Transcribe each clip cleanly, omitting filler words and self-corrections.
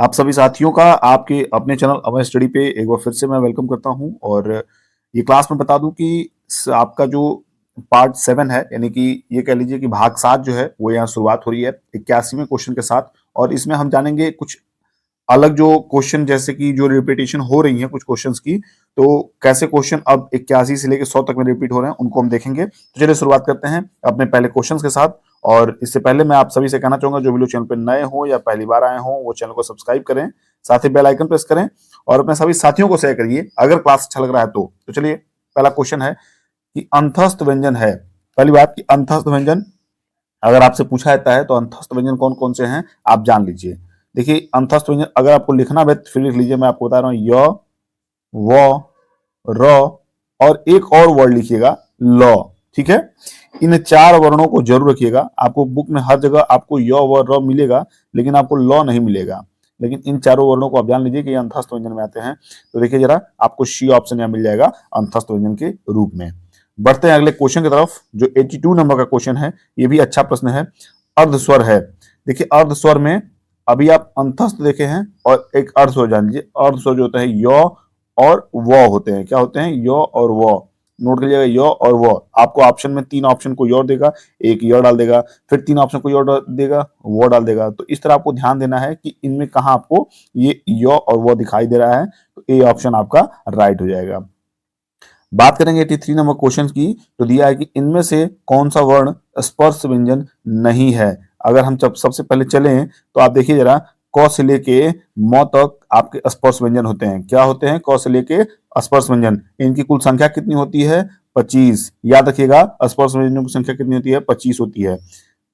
आप सभी साथियों का आपके अपने चैनल अमर स्टडी पे एक बार फिर से मैं वेलकम करता हूं। और ये क्लास में बता दूं कि आपका जो पार्ट 7 है, यानी कि ये कह लीजिए कि भाग 7 जो है वो यहाँ शुरुआत हो रही है 81वें क्वेश्चन के साथ। और इसमें हम जानेंगे कुछ अलग जो क्वेश्चन, जैसे कि जो रिपीटेशन हो रही है कुछ क्वेश्चंस की, तो कैसे क्वेश्चन अब 81 से लेकर 100 तक में रिपीट हो रहे हैं उनको हम देखेंगे। तो चलिए शुरुआत करते हैं अपने पहले क्वेश्चंस के साथ। और इससे पहले मैं आप सभी से कहना चाहूंगा, जो भी लोग चैनल पर नए हो या पहली बार आए हो वो चैनल को सब्सक्राइब करें, साथ ही बेल आइकन प्रेस करें और अपने सभी साथियों को शेयर करिए अगर क्लास अच्छा लग रहा है तो चलिए पहला क्वेश्चन है कि अंतस्थ व्यंजन है। पहली बात कि अंतस्थ व्यंजन अगर आपसे पूछा जाता है तो अंतस्थ व्यंजन कौन कौन से हैं आप जान लीजिए। देखिए, अंतस्थ व्यंजन अगर आपको लिखना है तो फिर लिख लीजिए, मैं आपको बता रहा हूं य, व, र और एक और वर्ड लिखिएगा ल। ठीक है, इन चार वर्णों को जरूर रखिएगा। आपको बुक में हर जगह आपको य व र मिलेगा, लेकिन आपको ल नहीं मिलेगा। लेकिन इन चारों वर्णों को आप जान लीजिए कि ये अंतस्थ व्यंजन में आते हैं। तो देखिए जरा, आपको सी ऑप्शन यहाँ मिल जाएगा अंतस्थ व्यंजन के रूप में। बढ़ते हैं अगले क्वेश्चन की तरफ, जो 82 नंबर का क्वेश्चन है। ये भी अच्छा प्रश्न है। अर्धस्वर है। देखिए, अर्धस्वर में अभी आप अंतस्थ देखे हैं और एक अर्धस्वर जान लीजिए। अर्धस्वर जो होता है य और व होते हैं। क्या होते हैं? य और व। नोट करिएगा, य और व। आपको ऑप्शन में 3 ऑप्शन कोई और देगा, एक य डाल देगा, फिर 3 ऑप्शन कोई और देगा, वो डाल देगा। तो इस तरह आपको ध्यान देना है कि इनमें कहाँ आपको ये य और व दिखाई दे रहा है। तो ए ऑप्शन आपका राइट हो जाएगा। बात करेंगे 83 नंबर क्वेश्चन की, तो दिया है कि इनमें से कौन सा वर्ण स्पर्श व्यंजन नहीं है। अगर हम जब सबसे पहले चलें तो आप देखिए जरा, क से लेके म तक आपके स्पर्श व्यंजन होते हैं। क्या होते हैं? क से लेके स्पर्श व्यंजन। इनकी कुल संख्या कितनी होती है? 25। याद रखिएगा, स्पर्श व्यंजनों की संख्या कितनी होती है? 25 होती है।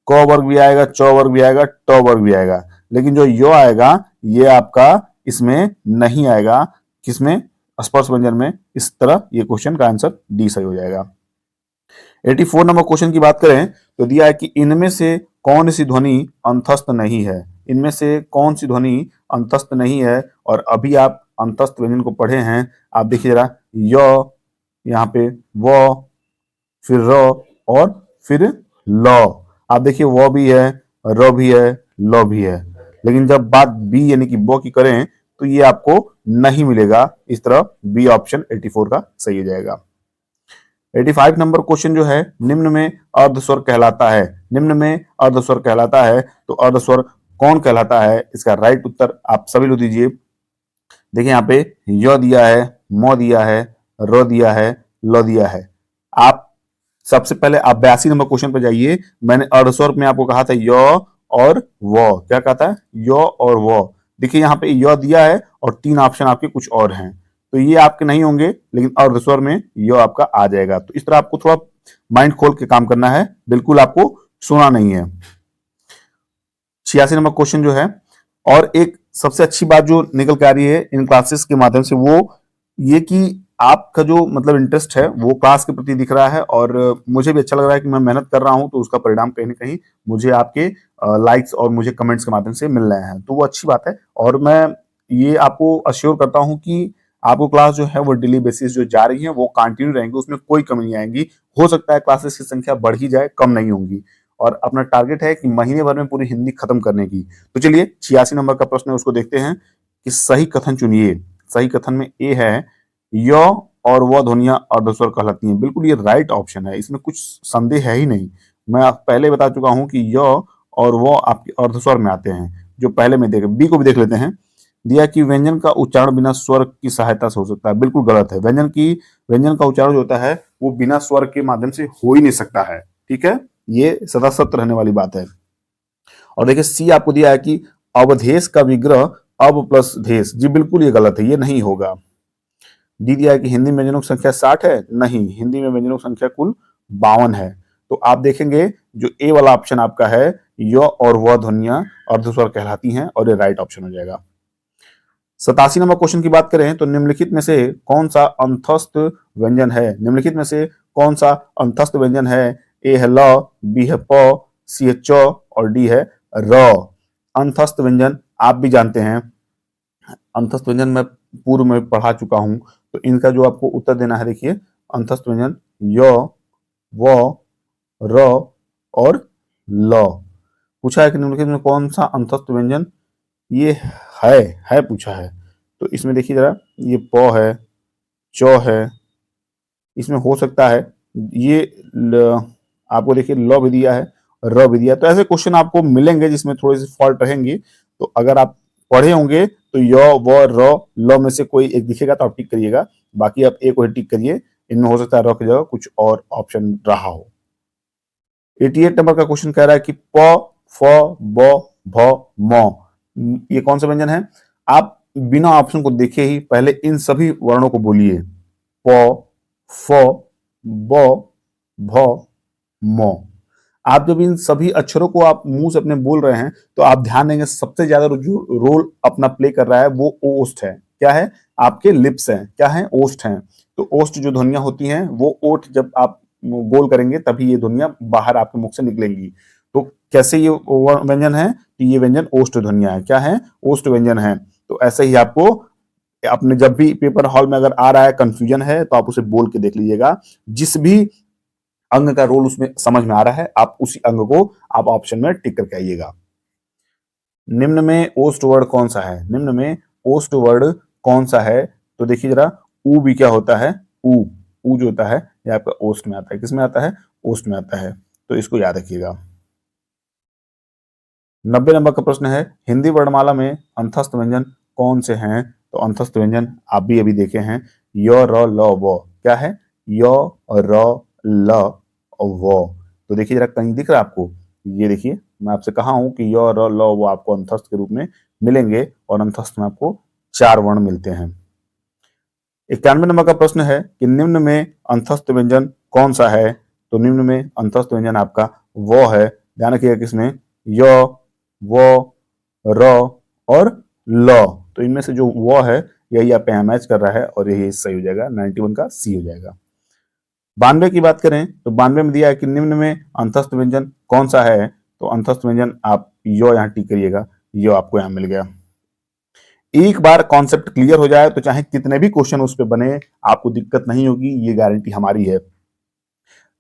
क वर्ग भी आएगा, च वर्ग भी आएगा, ट वर्ग भी आएगा, लेकिन जो य आएगा ये आपका इसमें नहीं आएगा। किसमें? स्पर्श व्यंजन में। इस तरह ये क्वेश्चन का आंसर डी सही हो जाएगा। 84 नंबर क्वेश्चन की बात करें तो दिया है कि इनमें से कौन सी ध्वनि अंतस्थ नहीं है। इनमें से कौन सी ध्वनि अंतस्थ नहीं है? और अभी आप अंतस्थ व्यंजन को पढ़े हैं। आप देखिए जरा, य, यहाँ पे व, फिर र और फिर ल। आप देखिए व भी है, र भी है, ल भी है, लेकिन जब बात बी यानी कि ब की करें तो ये आपको नहीं मिलेगा। इस तरह बी ऑप्शन 84 का सही हो जाएगा। 85 नंबर क्वेश्चन जो है, निम्न में अर्धस्वर कहलाता है। निम्न में अर्धस्वर कहलाता है, तो अर्धस्वर कौन कहलाता है? इसका राइट उत्तर आप सभी लोग दीजिए। देखिए यहाँ पे य दिया है, म दिया है, र दिया है, ल दिया है। आप सबसे पहले आप 82 नंबर क्वेश्चन पर जाइए। मैंने अर्धस्वर में आपको कहा था य और व। क्या कहा था? य और व। देखिए यहाँ पे य दिया है और 3 ऑप्शन आपके कुछ और हैं, तो ये आपके नहीं होंगे, लेकिन अर्धस्वर में य आपका आ जाएगा। तो इस तरह आपको थोड़ा माइंड खोल के काम करना है, बिल्कुल आपको सोना नहीं है। 86 नंबर क्वेश्चन जो है, और एक सबसे अच्छी बात जो निकल के आ रही है इन क्लासेस के माध्यम से, वो ये कि आपका जो मतलब इंटरेस्ट है वो क्लास के प्रति दिख रहा है। और मुझे भी अच्छा लग रहा है कि मैं मेहनत कर रहा हूं, तो उसका परिणाम कहीं ना कहीं मुझे आपके लाइक्स और मुझे कमेंट्स के माध्यम से मिल रहे हैं, तो वो अच्छी बात है। और मैं ये आपको अश्योर करता हूं कि आपको क्लास जो है वो डेली बेसिस जो जा रही है वो कंटिन्यू रहेंगी, उसमें कोई कमी नहीं आएगी। हो सकता है क्लासेस की संख्या बढ़ ही जाए, कम नहीं होंगी। और अपना टारगेट है कि महीने भर में पूरी हिंदी खत्म करने की। तो चलिए 86 नंबर का प्रश्न है, उसको देखते हैं कि सही कथन चुनिए। सही कथन में ए है, य और व ध्वनियां अर्धस्वर कहलाती हैं। बिल्कुल ये राइट ऑप्शन है, इसमें कुछ संदेह है ही नहीं। मैं आप पहले बता चुका हूं कि य और व आपके अर्धस्वर में आते हैं। जो पहले में देखे, बी को भी देख लेते हैं। दिया कि व्यंजन का उच्चारण बिना स्वर की सहायता से हो सकता है। बिल्कुल गलत है। व्यंजन का उच्चारण जो होता है वो बिना स्वर के माध्यम से हो ही नहीं सकता है। ठीक है, ये सदा सत्य रहने वाली बात है। और देखिए सी आपको दिया है कि अवधेश का विग्रह अब प्लस धेश। जी बिल्कुल ये गलत है, ये नहीं होगा। डी दिया है कि हिंदी में व्यंजनों की संख्या 60 है। नहीं, हिंदी में व्यंजनों की संख्या कुल 52 है। तो आप देखेंगे जो ए वाला ऑप्शन आपका है, य और व ध्वनियां अर्धस्वर कहलाती हैं, और ये राइट ऑप्शन हो जाएगा। 87 नंबर क्वेश्चन की बात करें तो निम्नलिखित में से कौन सा अंतस्थ व्यंजन है। निम्नलिखित में से कौन सा अंतस्थ व्यंजन है? ए है ल, बी है प, सी है च और डी है र। अंतस्थ व्यंजन आप भी जानते हैं, अंतस्थ व्यंजन मैं पूर्व में पढ़ा चुका हूं। तो इनका जो आपको उत्तर देना है, देखिए अंतस्थ व्यंजन य, व, र और ल। पूछा है कि निम्नलिखित में कौन सा अंतस्थ व्यंजन, ये है पूछा है। तो इसमें देखिए जरा, ये प है, च है, इसमें हो सकता है ये आपको देखिए ल भी दिया है, र भी दिया है। तो ऐसे क्वेश्चन आपको मिलेंगे जिसमें थोड़ी सी फॉल्ट रहेंगी। तो अगर आप पढ़े होंगे तो य व र ल में से कोई एक दिखेगा तो आप टिक करिएगा, बाकी आप एक को टिक करिए। इनमें हो सकता है र की जगह कुछ और ऑप्शन रहा हो। 88 नंबर का क्वेश्चन कह रहा है कि प, फ, ब, भ, म, ये कौन सा व्यंजन है? आप बिना ऑप्शन को देखे ही पहले इन सभी वर्णों को बोलिए। प, फ, ब, भ, म। आप जब इन सभी अक्षरों को आप मुंह से अपने बोल रहे हैं तो आप ध्यान देंगे सबसे ज्यादा जो रोल अपना प्ले कर रहा है वो ओष्ठ है। क्या है? आपके लिप्स हैं। क्या है? ओष्ठ हैं। तो ओष्ठ जो ध्वनियां होती हैं वो ओठ जब आप गोल करेंगे तभी ये ध्वनियां बाहर आपके मुख से निकलेंगी। तो कैसे ये व्यंजन है? तो ये व्यंजन ओष्ठ ध्वनियां है। क्या है? ओष्ठ व्यंजन है। तो ऐसे ही आपको अपने जब भी पेपर हॉल में अगर आ रहा है, कंफ्यूजन है, तो आप उसे बोल के देख लीजिएगा। जिस भी अंग का रोल उसमें समझ में आ रहा है आप उसी अंग को आप ऑप्शन में टिक करके आइएगा। निम्न में ओस्ट वर्ड कौन सा है? निम्न में ओस्ट वर्ड कौन सा है? तो देखिए जरा, ऊ भी क्या होता है? ऊ जो होता है ये आपका ओस्ट में आता है। किसमें आता है? ओस्ट में आता है। तो इसको याद रखिएगा। 90 नंबर का प्रश्न है, हिंदी वर्णमाला में अंतस्थ व्यंजन कौन से हैं? तो अंतस्थ व्यंजन आप भी अभी देखे हैं, य, र, ल, व। क्या है? य, र, ल, व। तो देखिए जरा, कहीं दिख रहा है आपको? ये देखिए, मैं आपसे कहा हूं कि य, र, ल, व आपको अंतस्थ के रूप में मिलेंगे और अंतस्थ में आपको 4 वर्ण मिलते हैं। 91 नंबर का प्रश्न है कि निम्न में अंतस्थ व्यंजन कौन सा है? तो निम्न में अंतस्थ व्यंजन आपका व है। ध्यान रखिएगा किसमें? य, व, र और ल। तो इनमें से जो व है यही आप यहाँ मैच कर रहा है और यही सही हो जाएगा। 91 का सी हो जाएगा। 92 की बात करें तो 92 में दिया है कि निम्न में अंतस्थ व्यंजन कौन सा है? तो अंतस्थ व्यंजन आप यो यहाँ टिक करिएगा, यो आपको यहाँ मिल गया। एक बार कॉन्सेप्ट क्लियर हो जाए तो चाहे कितने भी क्वेश्चन उस पर बने आपको दिक्कत नहीं होगी, ये गारंटी हमारी है।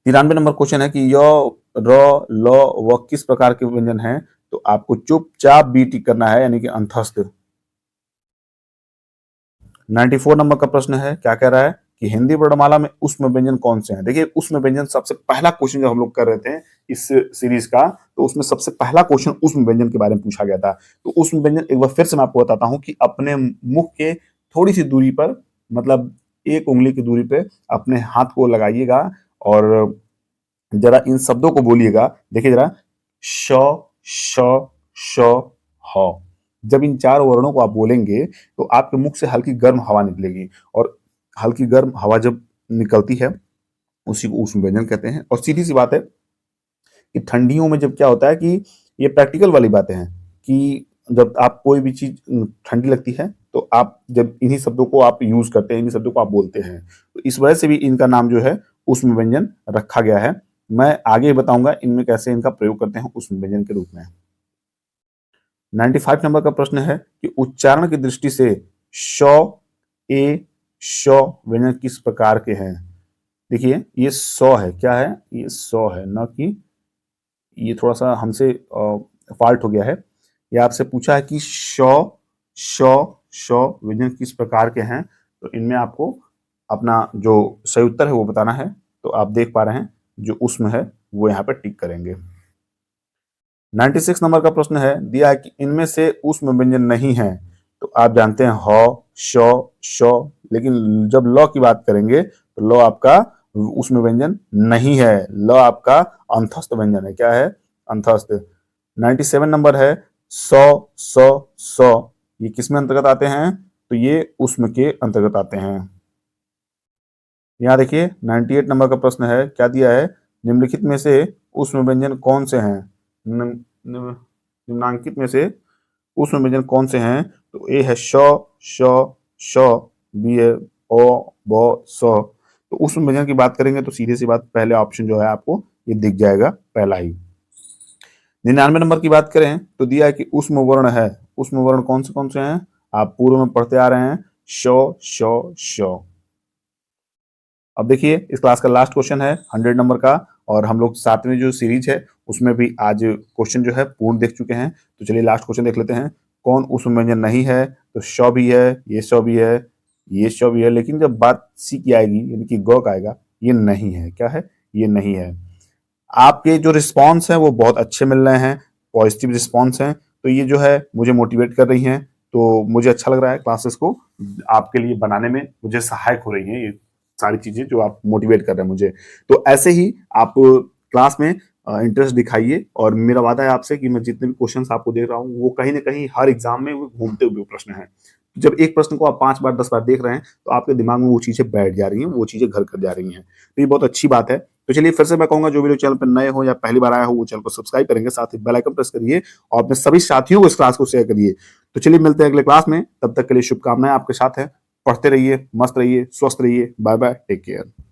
93 नंबर क्वेश्चन है कि य, र, ल, व किस प्रकार के व्यंजन हैं? तो आपको चुपचाप बी टिक करना है, यानी कि अंतस्थ। 94 नंबर का प्रश्न है, क्या कह रहा है कि हिंदी वर्णमाला में ऊष्म व्यंजन कौन से हैं? देखिए, ऊष्म व्यंजन सबसे पहला क्वेश्चन जब हम लोग कर रहे थे इस सीरीज का, तो उसमें सबसे पहला क्वेश्चन ऊष्म व्यंजन के बारे में पूछा गया था। तो ऊष्म व्यंजन एक बार फिर से मैं आपको बताता हूं कि अपने मुख के थोड़ी सी दूरी पर, मतलब 1 उंगली की दूरी पे अपने हाथ को लगाइएगा और जरा इन शब्दों को बोलिएगा। देखिए जरा, श, श, श, ह। जब इन 4 वर्णों को आप बोलेंगे तो आपके मुख से हल्की गर्म हवा निकलेगी और हल्की गर्म हवा जब निकलती है उसी को ऊष्म व्यंजन कहते हैं। और सीधी सी बात है कि ठंडियों में जब क्या होता है कि ये प्रैक्टिकल वाली बातें हैं कि जब आप कोई भी चीज ठंडी लगती है तो आप जब इन्हीं शब्दों को आप यूज करते हैं, इन्हीं शब्दों को आप बोलते हैं, तो इस वजह से भी इनका नाम जो है ऊष्म व्यंजन रखा गया है। मैं आगे बताऊंगा इनमें कैसे इनका प्रयोग करते हैं ऊष्म व्यंजन के रूप में। 95 नंबर का प्रश्न है कि उच्चारण की दृष्टि से श, ए, श व्यंजन किस प्रकार के हैं? देखिए, ये सौ है। क्या है? ये सौ है, न कि ये थोड़ा सा हमसे फॉल्ट हो गया है। ये आपसे पूछा है कि श, श, श व्यंजन किस प्रकार के हैं? तो इनमें आपको अपना जो सही उत्तर है वो बताना है। तो आप देख पा रहे हैं जो ऊष्म है वो यहाँ पे टिक करेंगे। 96 नंबर का प्रश्न है, दिया है कि इनमें से ऊष्म व्यंजन नहीं है। तो आप जानते हैं ह, श, श, लेकिन जब ल की बात करेंगे तो ल आपका ऊष्म व्यंजन नहीं है। ल आपका अंतस्थ व्यंजन है। क्या है? अंतस्थ। 97 नंबर है स, स, स। ये किस में अंतर्गत आते हैं? तो ये ऊष्म के अंतर्गत आते हैं। यहाँ देखिए, 98 नंबर का प्रश्न है, क्या दिया है? निम्नलिखित में से ऊष्म व्यंजन कौन से हैं? निम्नांकित में से ऊष्म व्यंजन कौन से हैं? तो ए है श, श, श, बी है अ, ब, स। तो ऊष्म व्यंजन की बात करेंगे तो सीधे सी बात, पहले ऑप्शन जो है आपको ये दिख जाएगा, पहला ही। 99 नंबर की बात करें तो दिया है कि ऊष्म वर्ण है। ऊष्म वर्ण कौन से हैं? आप पूर्व में पढ़ते आ रहे हैं, श, श, श। अब देखिए, इस क्लास का लास्ट क्वेश्चन है 100 नंबर का, और हम लोग 7वीं जो सीरीज है उसमें भी आज क्वेश्चन जो है पूर्ण देख चुके हैं। तो चलिए लास्ट क्वेश्चन देख लेते हैं। कौन उसमें व्यंजन नहीं है, तो श भी है, ये श भी है, ये श भी है, लेकिन जब बात सी की आएगी यानी कि ग का आएगा, ये नहीं है। क्या है? ये नहीं है। आपके जो रिस्पॉन्स हैं वो बहुत अच्छे मिल रहे हैं, पॉजिटिव रिस्पॉन्स हैं, तो ये जो है मुझे मोटिवेट कर रही हैं। तो मुझे अच्छा लग रहा है क्लासेस को आपके लिए बनाने में, मुझे सहायक हो रही हैं ये सारी चीजें जो आप मोटिवेट कर रहे हैं मुझे। तो ऐसे ही आप क्लास में इंटरेस्ट दिखाइए, और मेरा वादा है आपसे कि मैं जितने भी क्वेश्चंस आपको दे रहा हूँ वो कहीं ना कहीं हर एग्जाम में वो घूमते हुए प्रश्न हैं। जब एक प्रश्न को आप 5 बार 10 बार देख रहे हैं तो आपके दिमाग में वो चीजें बैठ जा रही हैं, वो चीजें घर कर जा रही हैं, तो ये बहुत अच्छी बात है। तो चलिए फिर से मैं कहूंगा, जो वीडियो चैनल पर नए हो या पहली बार आया हो वो चैनल को सब्सक्राइब करेंगे, साथ ही बेल आइकन प्रेस करिए और अपने सभी साथियों को इस क्लास को शेयर करिए। तो चलिए मिलते हैं अगले क्लास में, तब तक के लिए शुभकामनाएं आपके साथ है। पढ़ते रहिए, मस्त रहिए, स्वस्थ रहिए। Bye bye, take care.